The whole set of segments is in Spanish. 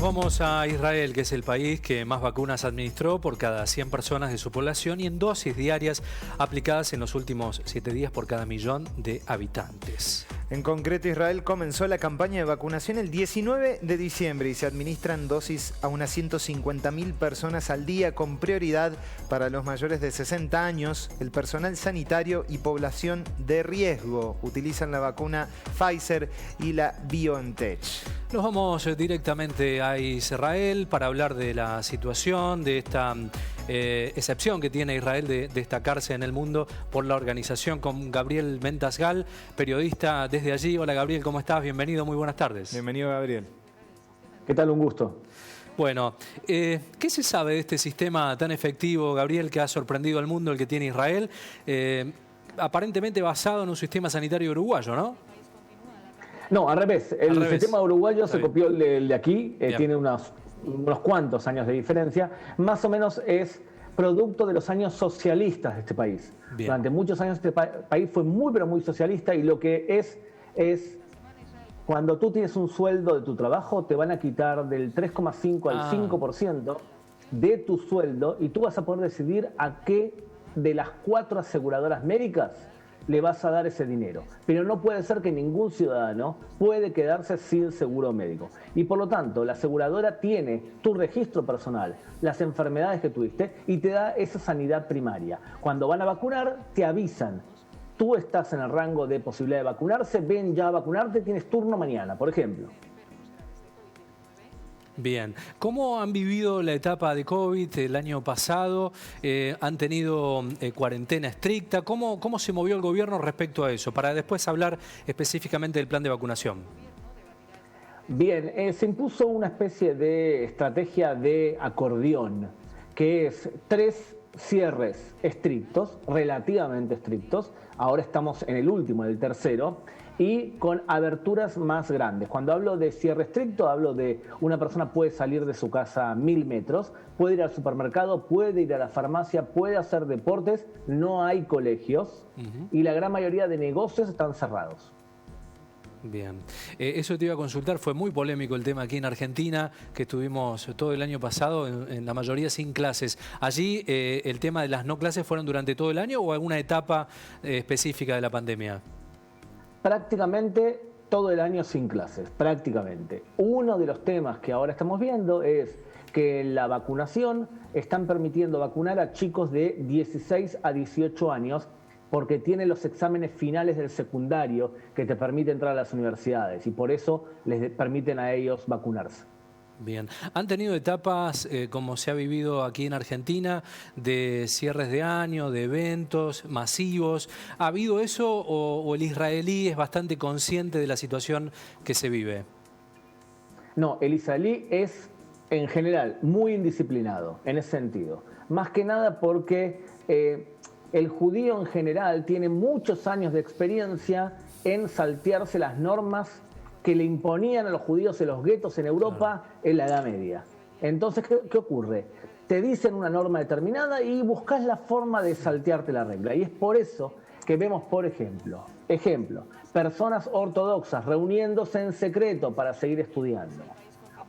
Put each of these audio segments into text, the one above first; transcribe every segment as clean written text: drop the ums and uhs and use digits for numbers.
Nos vamos a Israel, que es el país que más vacunas administró por cada 100 personas de su población y en dosis diarias aplicadas en los últimos 7 días por cada millón de habitantes. En concreto, Israel comenzó la campaña de vacunación el 19 de diciembre y se administran dosis a unas 150.000 personas al día, con prioridad para los mayores de 60 años, el personal sanitario y población de riesgo. Utilizan la vacuna Pfizer y la BioNTech. Nos vamos directamente a Israel para hablar de la situación, de esta excepción que tiene Israel de destacarse en el mundo por la organización, con Gabriel Mentasgal, periodista desde allí. Hola Gabriel, ¿cómo estás? Bienvenido, muy buenas tardes. Bienvenido Gabriel. ¿Qué tal? Un gusto. Bueno, ¿qué se sabe de este sistema tan efectivo, Gabriel, que ha sorprendido al mundo, el que tiene Israel? Aparentemente basado en un sistema sanitario uruguayo, ¿no? No, al revés. El sistema uruguayo se copió el de aquí, tiene unos cuantos años de diferencia. Más o menos es producto de los años socialistas de este país. Bien. Durante muchos años este país fue muy, pero muy socialista, y lo que es cuando tú tienes un sueldo de tu trabajo, te van a quitar del 3,5 al 5% de tu sueldo, y tú vas a poder decidir a qué de las 4 aseguradoras médicas le vas a dar ese dinero. Pero no puede ser que ningún ciudadano puede quedarse sin seguro médico. Y por lo tanto, la aseguradora tiene tu registro personal, las enfermedades que tuviste, y te da esa sanidad primaria. Cuando van a vacunar, te avisan. Tú estás en el rango de posibilidad de vacunarse, ven ya a vacunarte, tienes turno mañana, por ejemplo. Bien, ¿cómo han vivido la etapa de COVID el año pasado? ¿Han tenido cuarentena estricta? ¿Cómo se movió el gobierno respecto a eso? Para después hablar específicamente del plan de vacunación. Bien, se impuso una especie de estrategia de acordeón, que es 3 cierres estrictos, relativamente estrictos. Ahora estamos en el último, en el tercero, y con aberturas más grandes. Cuando hablo de cierre estricto, hablo de una persona puede salir de su casa 1000 metros, puede ir al supermercado, puede ir a la farmacia, puede hacer deportes, no hay colegios, y la gran mayoría de negocios están cerrados. Bien, eso te iba a consultar, fue muy polémico el tema aquí en Argentina, que estuvimos todo el año pasado en la mayoría sin clases. ¿Allí el tema de las no clases fueron durante todo el año o alguna etapa específica de la pandemia? Prácticamente todo el año sin clases, prácticamente. Uno de los temas que ahora estamos viendo es que la vacunación están permitiendo vacunar a chicos de 16 a 18 años porque tienen los exámenes finales del secundario que te permiten entrar a las universidades, y por eso les permiten a ellos vacunarse. Bien. ¿Han tenido etapas, como se ha vivido aquí en Argentina, de cierres de año, de eventos masivos? ¿Ha habido eso o el israelí es bastante consciente de la situación que se vive? No, el israelí es, en general, muy indisciplinado en ese sentido. Más que nada porque el judío en general tiene muchos años de experiencia en saltearse las normas que le imponían a los judíos en los guetos en Europa en la Edad Media. Entonces, ¿qué ocurre? Te dicen una norma determinada y buscas la forma de saltearte la regla. Y es por eso que vemos, por ejemplo, personas ortodoxas reuniéndose en secreto para seguir estudiando.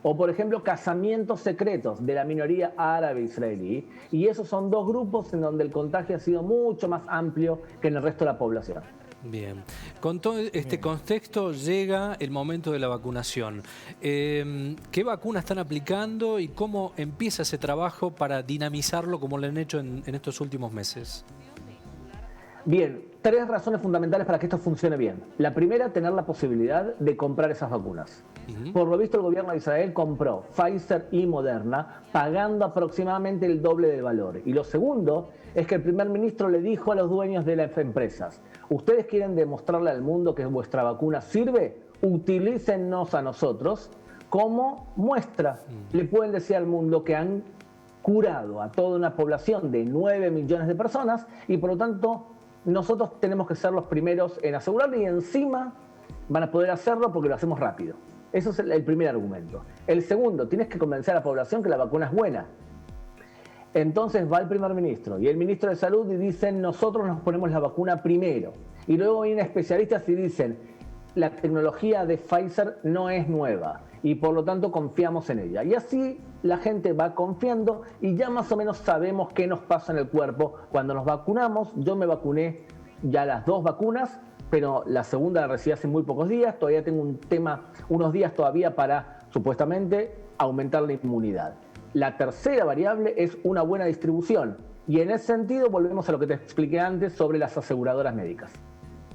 O, por ejemplo, casamientos secretos de la minoría árabe israelí. Y esos son 2 grupos en donde el contagio ha sido mucho más amplio que en el resto de la población. Bien, con todo este contexto llega el momento de la vacunación. ¿Qué vacunas están aplicando y cómo empieza ese trabajo para dinamizarlo como lo han hecho en estos últimos meses? Bien, 3 razones fundamentales para que esto funcione bien. La primera, tener la posibilidad de comprar esas vacunas. Por lo visto, el gobierno de Israel compró Pfizer y Moderna pagando aproximadamente el doble del valor. Y lo segundo es que el primer ministro le dijo a los dueños de las empresas: ustedes quieren demostrarle al mundo que vuestra vacuna sirve, utilícennos a nosotros como muestra. Le pueden decir al mundo que han curado a toda una población de 9 millones de personas y por lo tanto nosotros tenemos que ser los primeros en asegurarlo, y encima van a poder hacerlo porque lo hacemos rápido. Eso es el primer argumento. El segundo, tienes que convencer a la población que la vacuna es buena. Entonces va el primer ministro y el ministro de Salud y dicen: nosotros nos ponemos la vacuna primero. Y luego vienen especialistas y dicen: la tecnología de Pfizer no es nueva y por lo tanto confiamos en ella. Y así la gente va confiando y ya más o menos sabemos qué nos pasa en el cuerpo cuando nos vacunamos. Yo me vacuné ya las 2 vacunas, pero la segunda la recibí hace muy pocos días. Todavía tengo unos días todavía para, supuestamente, aumentar la inmunidad. La tercera variable es una buena distribución. Y en ese sentido volvemos a lo que te expliqué antes sobre las aseguradoras médicas.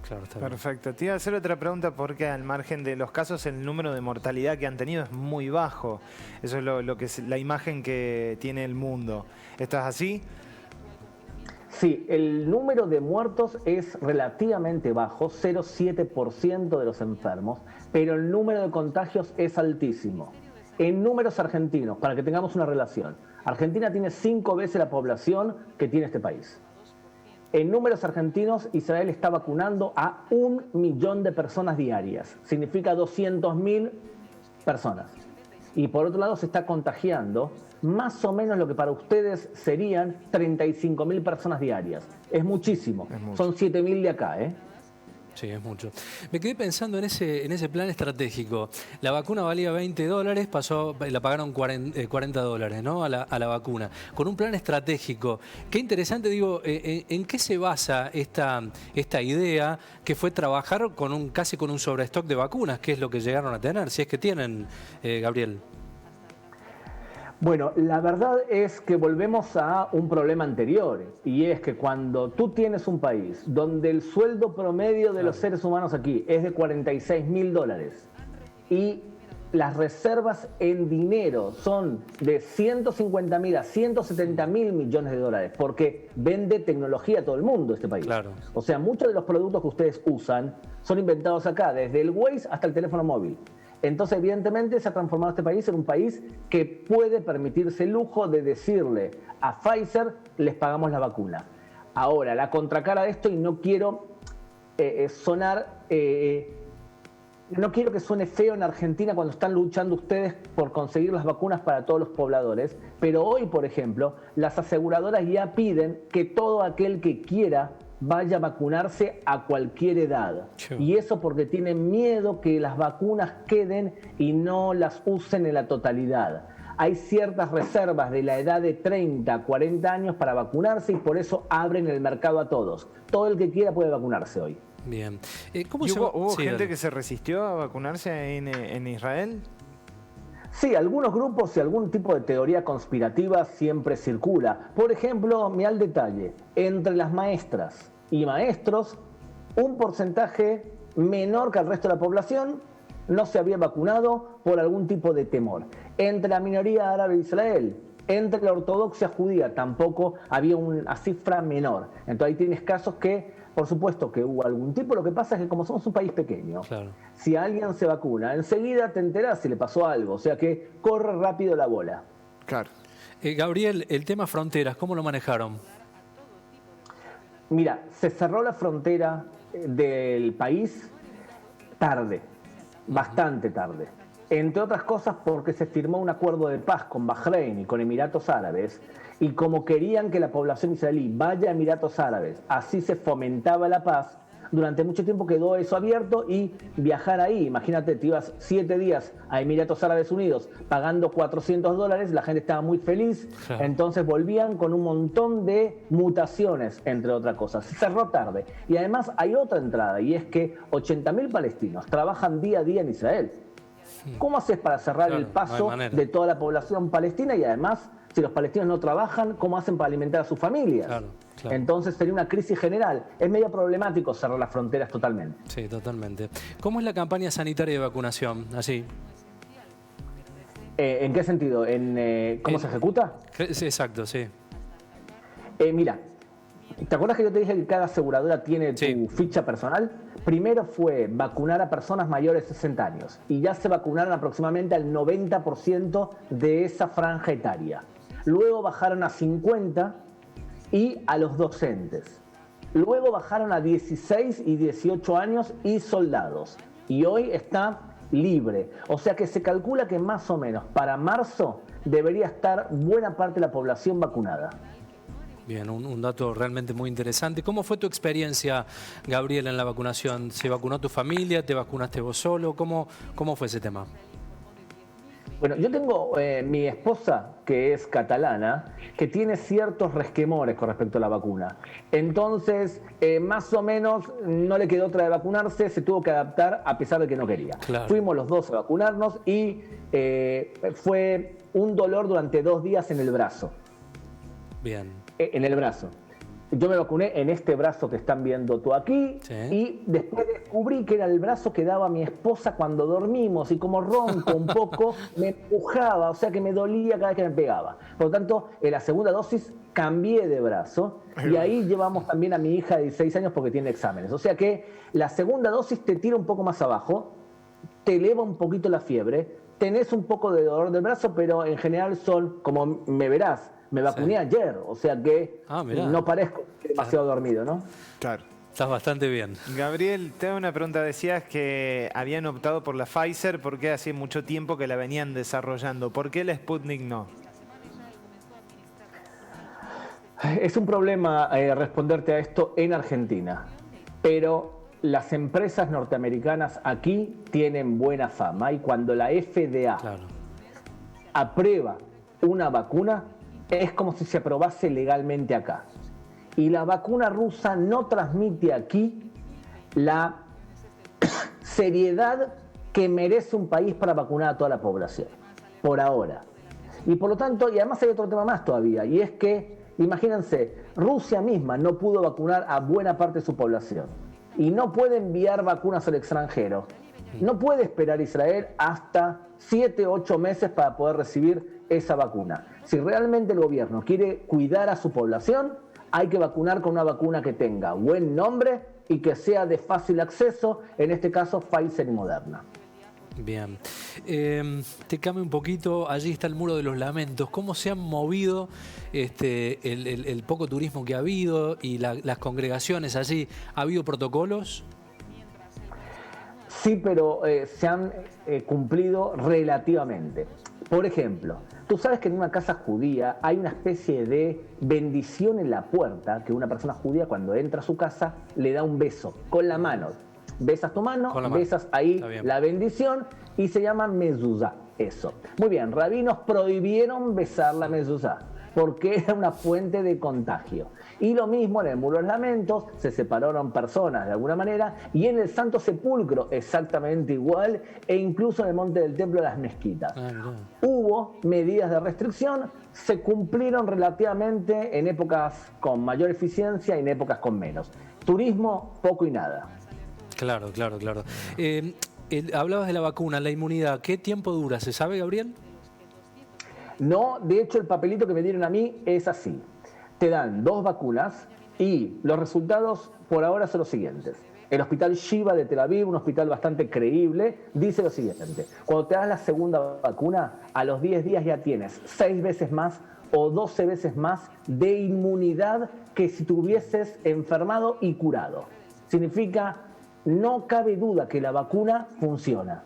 Claro, está bien. Perfecto. Te iba a hacer otra pregunta porque al margen de los casos el número de mortalidad que han tenido es muy bajo. Eso es lo que es la imagen que tiene el mundo. ¿Esto es así? Sí, el número de muertos es relativamente bajo, 0,7% de los enfermos, pero el número de contagios es altísimo. En números argentinos, para que tengamos una relación, Argentina tiene 5 veces la población que tiene este país. En números argentinos, Israel está vacunando a 1 millón de personas diarias. Significa 200.000 personas. Y por otro lado se está contagiando más o menos lo que para ustedes serían 35.000 personas diarias. Es muchísimo. Son 7.000 de acá, ¿eh? Sí, es mucho. Me quedé pensando en ese plan estratégico. La vacuna valía $20, la pagaron $40, ¿no? A la vacuna. Con un plan estratégico. Qué interesante, digo, ¿en qué se basa esta idea que fue trabajar casi con un sobrestock de vacunas? ¿Qué es lo que llegaron a tener? Si es que tienen, Gabriel. Bueno, la verdad es que volvemos a un problema anterior, y es que cuando tú tienes un país donde el sueldo promedio de los seres humanos aquí es de $46.000 y las reservas en dinero son de 150.000 a 170.000 millones de dólares, porque vende tecnología a todo el mundo este país. Claro. O sea, muchos de los productos que ustedes usan son inventados acá, desde el Waze hasta el teléfono móvil. Entonces, evidentemente, se ha transformado este país en un país que puede permitirse el lujo de decirle a Pfizer, les pagamos la vacuna. Ahora, la contracara de esto, y no quiero no quiero que suene feo en Argentina cuando están luchando ustedes por conseguir las vacunas para todos los pobladores, pero hoy, por ejemplo, las aseguradoras ya piden que todo aquel que quiera vaya a vacunarse a cualquier edad. Sure. Y eso porque tienen miedo que las vacunas queden y no las usen en la totalidad. Hay ciertas reservas de la edad de 30 a 40 años para vacunarse y por eso abren el mercado a todos. Todo el que quiera puede vacunarse hoy. Bien. ¿Hubo gente que se resistió a vacunarse en Israel? Sí, algunos grupos y algún tipo de teoría conspirativa siempre circula. Por ejemplo, mira el detalle, entre las maestras y maestros, un porcentaje menor que el resto de la población no se había vacunado por algún tipo de temor. Entre la minoría árabe de Israel, entre la ortodoxia judía, tampoco había una cifra menor. Entonces ahí tienes casos que, por supuesto que hubo algún tipo. Lo que pasa es que como somos un país pequeño, claro, si alguien se vacuna, enseguida te enterás si le pasó algo. O sea que corre rápido la bola. Claro. Gabriel, el tema fronteras, ¿cómo lo manejaron? Mira, se cerró la frontera del país tarde, bastante tarde. Entre otras cosas porque se firmó un acuerdo de paz con Bahrein y con Emiratos Árabes, y como querían que la población israelí vaya a Emiratos Árabes, así se fomentaba la paz, durante mucho tiempo quedó eso abierto y viajar ahí, imagínate, te ibas 7 días a Emiratos Árabes Unidos pagando $400, la gente estaba muy feliz, claro. Entonces volvían con un montón de mutaciones, entre otras cosas. Se cerró tarde. Y además hay otra entrada, y es que 80.000 palestinos trabajan día a día en Israel. ¿Cómo haces para cerrar Claro, el paso no hay de toda la población palestina? Y además, si los palestinos no trabajan, ¿cómo hacen para alimentar a sus familias? Claro, claro. Entonces sería una crisis general. Es medio problemático cerrar las fronteras totalmente. Sí, totalmente. ¿Cómo es la campaña sanitaria de vacunación? Así. ¿En qué sentido? ¿Cómo se ejecuta? Sí, exacto, sí. Mira, ¿te acuerdas que yo te dije que cada aseguradora tiene tu ficha personal? Primero fue vacunar a personas mayores de 60 años y ya se vacunaron aproximadamente al 90% de esa franja etaria. Luego bajaron a 50 y a los docentes. Luego bajaron a 16 y 18 años y soldados. Y hoy está libre. O sea que se calcula que más o menos para marzo debería estar buena parte de la población vacunada. Bien, un dato realmente muy interesante. ¿Cómo fue tu experiencia, Gabriel, en la vacunación? ¿Se vacunó tu familia? ¿Te vacunaste vos solo? ¿Cómo fue ese tema? Bueno, yo tengo mi esposa, que es catalana, que tiene ciertos resquemores con respecto a la vacuna. Entonces, más o menos, no le quedó otra de vacunarse, se tuvo que adaptar a pesar de que no quería. Claro. Fuimos los dos a vacunarnos y fue un dolor durante 2 días en el brazo. Bien. En el brazo. Yo me vacuné en este brazo que están viendo tú aquí, Sí. y después descubrí que era el brazo que daba mi esposa cuando dormimos, y como ronco un poco, me empujaba, o sea que me dolía cada vez que me pegaba. Por lo tanto, en la segunda dosis cambié de brazo, y ahí llevamos también a mi hija de 16 años porque tiene exámenes. O sea que la segunda dosis te tira un poco más abajo, te eleva un poquito la fiebre, tenés un poco de dolor del brazo, pero en general son, como me verás, me vacuné ayer, o sea que no parezco demasiado dormido, ¿no? Claro. Estás bastante bien. Gabriel, te hago una pregunta. Decías que habían optado por la Pfizer porque hace mucho tiempo que la venían desarrollando. ¿Por qué la Sputnik no? Es un problema responderte a esto en Argentina, pero las empresas norteamericanas aquí tienen buena fama, y cuando la FDA aprueba una vacuna, es como si se aprobase legalmente acá. Y la vacuna rusa no transmite aquí la seriedad que merece un país para vacunar a toda la población, por ahora. Y por lo tanto, y además hay otro tema más todavía, y es que, imagínense, Rusia misma no pudo vacunar a buena parte de su población, y no puede enviar vacunas al extranjero. No puede esperar Israel hasta 7 o 8 meses para poder recibir esa vacuna. Si realmente el gobierno quiere cuidar a su población, hay que vacunar con una vacuna que tenga buen nombre y que sea de fácil acceso, en este caso Pfizer y Moderna. Bien. Te cambio un poquito, allí está el Muro de los Lamentos. ¿Cómo se han movido el poco turismo que ha habido y las congregaciones allí? ¿Ha habido protocolos? Sí, pero se han cumplido relativamente. Por ejemplo, tú sabes que en una casa judía hay una especie de bendición en la puerta, que una persona judía cuando entra a su casa le da un beso con la mano. Besas tu mano, besas ahí la bendición, y se llama mezuzá, eso. Muy bien, rabinos prohibieron besar la mezuzá porque era una fuente de contagio. Y lo mismo en el Muro de los Lamentos, se separaron personas de alguna manera, y en el Santo Sepulcro exactamente igual, e incluso en el Monte del Templo de las Mezquitas. Hubo medidas de restricción, se cumplieron relativamente en épocas con mayor eficiencia y en épocas con menos. Turismo, poco y nada. Claro. Hablabas de la vacuna, la inmunidad. ¿Qué tiempo dura? ¿Se sabe, Gabriel? No, de hecho el papelito que me dieron a mí es así. Te dan 2 vacunas y los resultados por ahora son los siguientes. El Hospital Shiva de Tel Aviv, un hospital bastante creíble, dice lo siguiente: cuando te das la segunda vacuna, a los 10 días ya tienes 6 veces más o 12 veces más de inmunidad que si te hubieses enfermado y curado. Significa, no cabe duda que la vacuna funciona.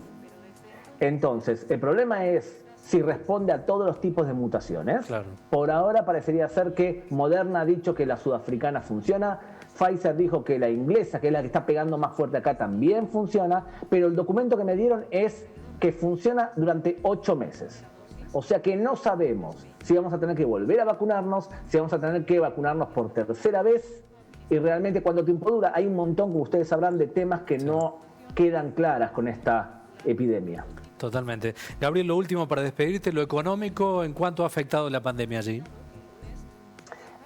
Entonces, el problema es si responde a todos los tipos de mutaciones. Claro. Por ahora parecería ser que Moderna ha dicho que la sudafricana funciona, Pfizer dijo que la inglesa, que es la que está pegando más fuerte acá, también funciona, pero el documento que me dieron es que funciona durante 8 meses. O sea que no sabemos si vamos a tener que volver a vacunarnos, si vamos a tener que vacunarnos por tercera vez, y realmente cuánto tiempo dura. Hay un montón, como ustedes sabrán, de temas que no quedan claras con esta epidemia. Totalmente. Gabriel, lo último para despedirte, lo económico, ¿en cuánto ha afectado la pandemia allí?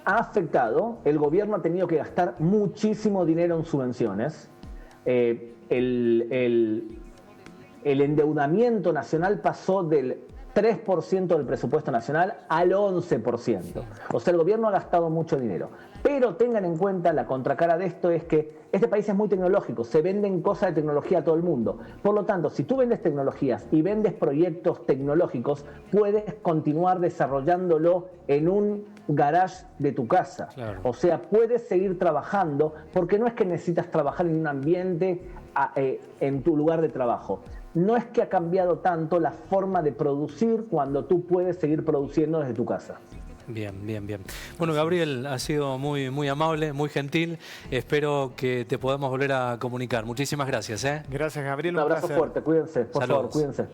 Ha afectado, el gobierno ha tenido que gastar muchísimo dinero en subvenciones. El endeudamiento nacional pasó del 3% del presupuesto nacional al 11%. O sea, el gobierno ha gastado mucho dinero. Pero tengan en cuenta, la contracara de esto es que este país es muy tecnológico, se venden cosas de tecnología a todo el mundo. Por lo tanto, si tú vendes tecnologías y vendes proyectos tecnológicos, puedes continuar desarrollándolo en un garage de tu casa. Claro. O sea, puedes seguir trabajando, porque no es que necesitas trabajar en un ambiente en tu lugar de trabajo. No es que ha cambiado tanto la forma de producir cuando tú puedes seguir produciendo desde tu casa. Bien, bien, bien. Bueno, Gabriel, ha sido muy, muy amable, muy gentil. Espero que te podamos volver a comunicar. Muchísimas gracias. Gracias, Gabriel. Un abrazo fuerte, cuídense, por favor, cuídense.